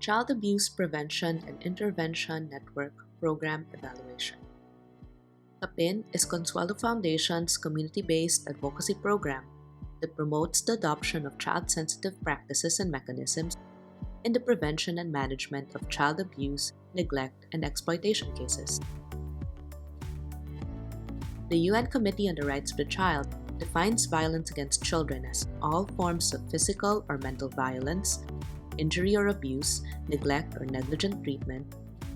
Child Abuse Prevention and Intervention Network Program Evaluation. CAPIN is Consuelo Foundation's community-based advocacy program that promotes the adoption of child-sensitive practices and mechanisms in the prevention and management of child abuse, neglect, and exploitation cases. The UN Committee on the Rights of the Child defines violence against children as all forms of physical or mental violence, injury or abuse, neglect or negligent treatment,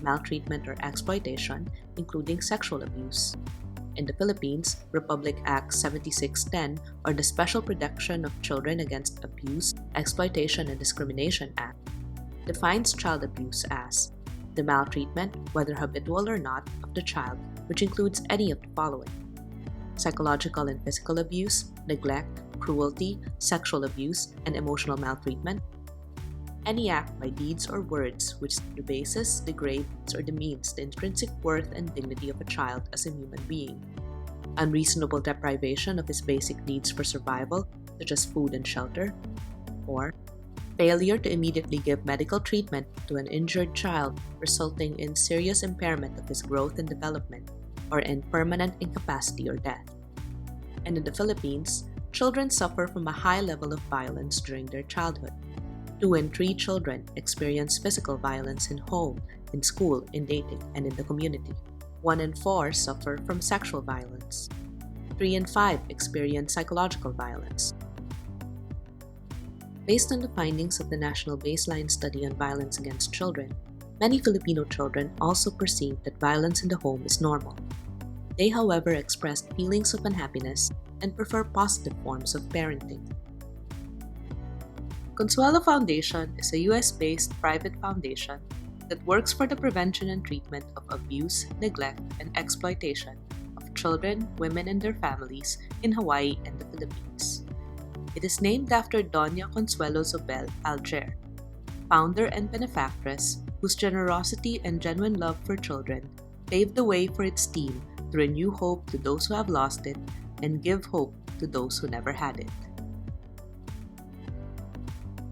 maltreatment or exploitation, including sexual abuse. In the Philippines, Republic Act 7610, or the Special Protection of Children Against Abuse, Exploitation and Discrimination Act, defines child abuse as the maltreatment, whether habitual or not, of the child, which includes any of the following: psychological and physical abuse, neglect, cruelty, sexual abuse, and emotional maltreatment; any act by deeds or words which debases, degrades, or demeans the intrinsic worth and dignity of a child as a human being; unreasonable deprivation of his basic needs for survival, such as food and shelter; or failure to immediately give medical treatment to an injured child, resulting in serious impairment of his growth and development, or in permanent incapacity or death. And in the Philippines, children suffer from a high level of violence during their childhood. 2 in 3 children experience physical violence in home, in school, in dating, and in the community. 1 in 4 suffer from sexual violence. 3 in 5 experience psychological violence. Based on the findings of the National Baseline Study on Violence Against Children, many Filipino children also perceive that violence in the home is normal. They, however, expressed feelings of unhappiness and prefer positive forms of parenting. Consuelo Foundation is a US-based private foundation that works for the prevention and treatment of abuse, neglect, and exploitation of children, women, and their families in Hawaii and the Philippines. It is named after Doña Consuelo Zobel, Alger, founder and benefactress whose generosity and genuine love for children paved the way for its team to renew hope to those who have lost it and give hope to those who never had it.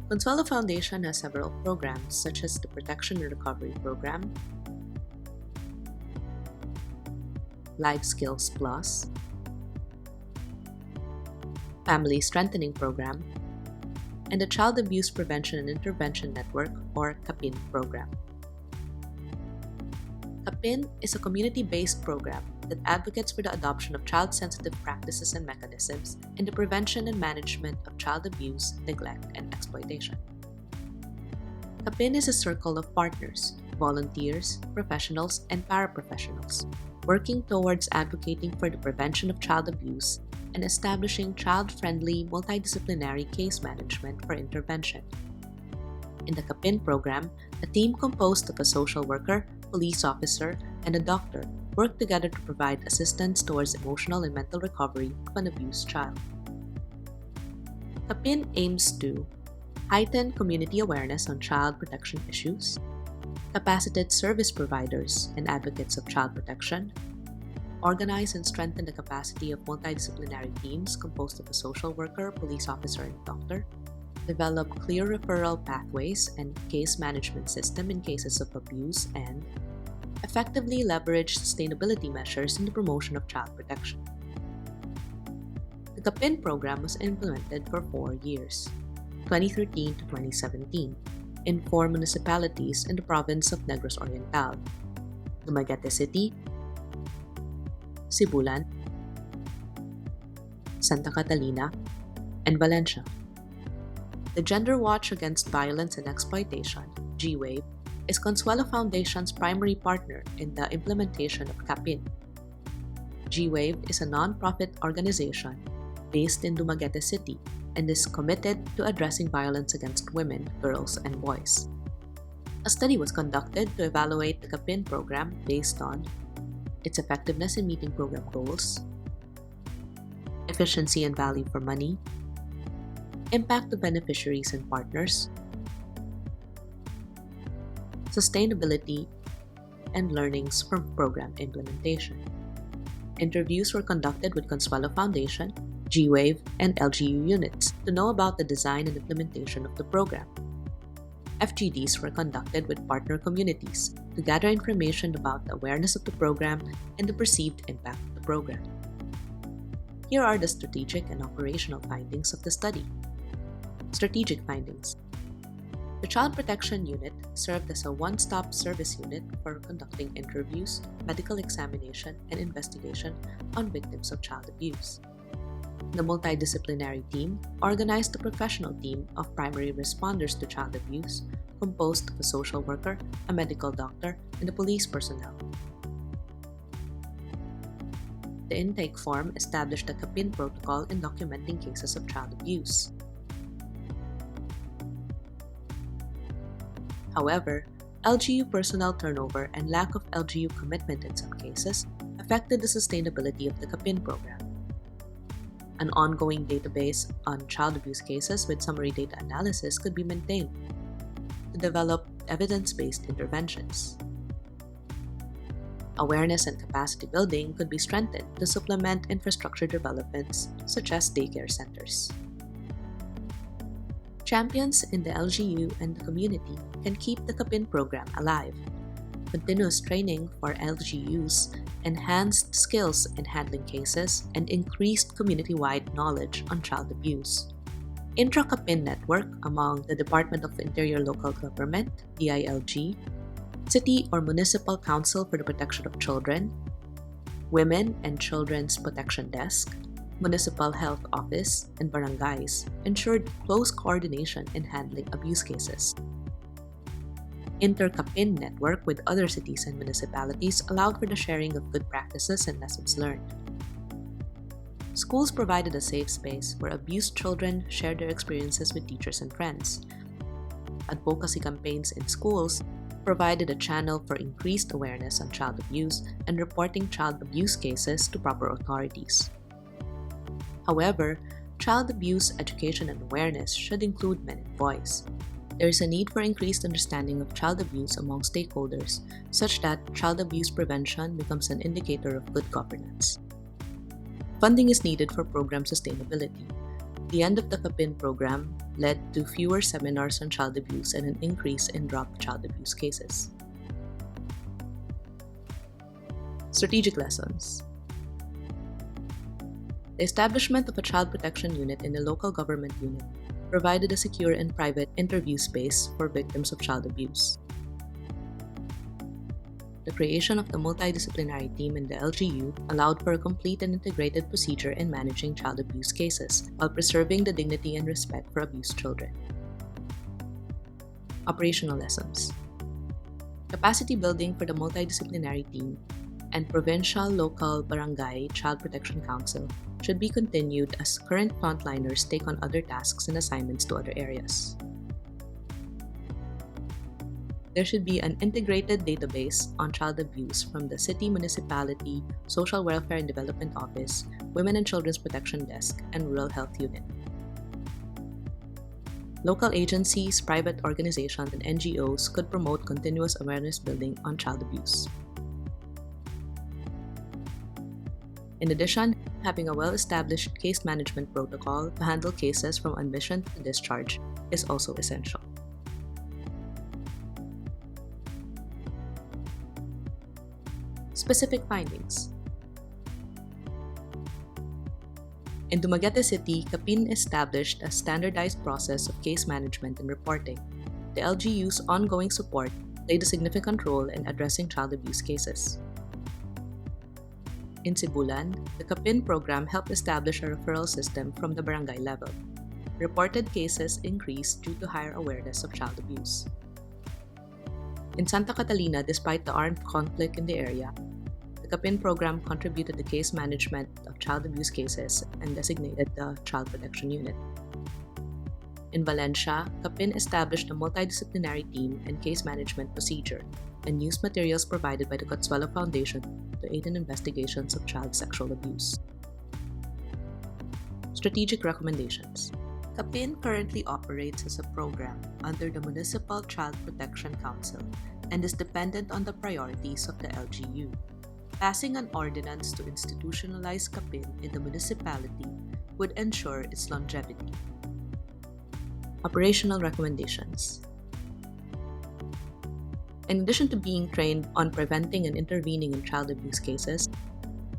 Consuelo Foundation has several programs such as the Protection and Recovery Program, Life Skills Plus, Family Strengthening Program, and the Child Abuse Prevention and Intervention Network, or CAPIN program. CAPIN is a community-based program that advocates for the adoption of child-sensitive practices and mechanisms in the prevention and management of child abuse, neglect, and exploitation. CAPIN is a circle of partners, volunteers, professionals, and paraprofessionals working towards advocating for the prevention of child abuse and establishing child-friendly multidisciplinary case management for intervention. In the CAPIN program, a team composed of a social worker, police officer, and a doctor work together to provide assistance towards emotional and mental recovery of an abused child. CAPIN aims to heighten community awareness on child protection issues, capacitate service providers and advocates of child protection, organize and strengthen the capacity of multidisciplinary teams composed of a social worker, police officer, and doctor, develop clear referral pathways and case management system in cases of abuse, and effectively leverage sustainability measures in the promotion of child protection. The CAPIN program was implemented for 4 years, 2013 to 2017, in 4 municipalities in the province of Negros Oriental: Dumaguete City, Sibulan, Santa Catalina, and Valencia. The Gender Watch Against Violence and Exploitation, GWAVE, is Consuelo Foundation's primary partner in the implementation of CAPIN. GWAVE is a non-profit organization based in Dumaguete City and is committed to addressing violence against women, girls, and boys. A study was conducted to evaluate the CAPIN program based on its effectiveness in meeting program goals, efficiency and value for money, impact to beneficiaries and partners, sustainability, and learnings from program implementation. Interviews were conducted with Consuelo Foundation, GWAVE, and LGU units to know about the design and implementation of the program. FGDs were conducted with partner communities to gather information about the awareness of the program and the perceived impact of the program. Here are the strategic and operational findings of the study. Strategic findings. The Child Protection Unit served as a one-stop service unit for conducting interviews, medical examination, and investigation on victims of child abuse. The multidisciplinary team organized a professional team of primary responders to child abuse, composed of a social worker, a medical doctor, and the police personnel. The intake form established a CAPIN protocol in documenting cases of child abuse. However, LGU personnel turnover and lack of LGU commitment in some cases affected the sustainability of the CAPIN program. An ongoing database on child abuse cases with summary data analysis could be maintained to develop evidence-based interventions. Awareness and capacity building could be strengthened to supplement infrastructure developments such as daycare centers. Champions in the LGU and the community can keep the CAPIN program alive. Continuous training for LGUs, enhanced skills in handling cases, and increased community-wide knowledge on child abuse. Intra-CAPIN network among the Department of Interior Local Government, DILG, City or Municipal Council for the Protection of Children, Women and Children's Protection Desk, Municipal Health Office, and barangays ensured close coordination in handling abuse cases. Inter-CAPIN network with other cities and municipalities allowed for the sharing of good practices and lessons learned. Schools provided a safe space where abused children shared their experiences with teachers and friends. Advocacy campaigns in schools provided a channel for increased awareness on child abuse and reporting child abuse cases to proper authorities. However, child abuse education and awareness should include men and boys. There is a need for increased understanding of child abuse among stakeholders, such that child abuse prevention becomes an indicator of good governance. Funding is needed for program sustainability. The end of the CAPIN program led to fewer seminars on child abuse and an increase in dropped child abuse cases. Strategic lessons. The establishment of a child protection unit in a local government unit provided a secure and private interview space for victims of child abuse. The creation of the multidisciplinary team in the LGU allowed for a complete and integrated procedure in managing child abuse cases while preserving the dignity and respect for abused children. Operational lessons. Capacity building for the multidisciplinary team and provincial local barangay child protection council should be continued as current frontliners take on other tasks and assignments to other areas. There should be an integrated database on child abuse from the City, Municipality, Social Welfare and Development Office, Women and Children's Protection Desk, and Rural Health Unit. Local agencies, private organizations, and NGOs could promote continuous awareness building on child abuse. In addition, having a well-established case management protocol to handle cases from admission to discharge is also essential. Specific findings. In Dumaguete City, CAPIN established a standardized process of case management and reporting. The LGU's ongoing support played a significant role in addressing child abuse cases. In Sibulan, the CAPIN program helped establish a referral system from the barangay level. Reported cases increased due to higher awareness of child abuse. In Santa Catalina, despite the armed conflict in the area, the CAPIN program contributed to case management of child abuse cases and designated the Child Protection Unit. In Valencia, CAPIN established a multidisciplinary team and case management procedure and used materials provided by the Consuelo Foundation to aid in investigations of child sexual abuse. Strategic recommendations. CAPIN currently operates as a program under the Municipal Child Protection Council and is dependent on the priorities of the LGU. Passing an ordinance to institutionalize CAPIN in the municipality would ensure its longevity. Operational recommendations. In addition to being trained on preventing and intervening in child abuse cases,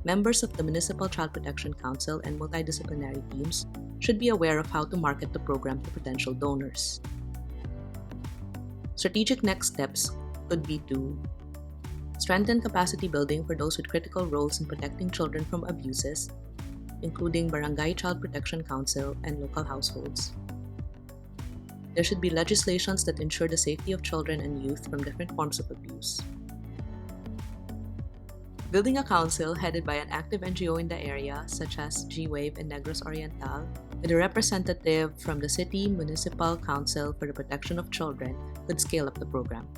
members of the Municipal Child Protection Council and multidisciplinary teams should be aware of how to market the program to potential donors. Strategic next steps could be to strengthen capacity building for those with critical roles in protecting children from abuses, including Barangay Child Protection Council and local households. There should be legislations that ensure the safety of children and youth from different forms of abuse. Building a council headed by an active NGO in the area, such as G-Wave and Negros Oriental, with a representative from the City Municipal Council for the Protection of Children, could scale up the program.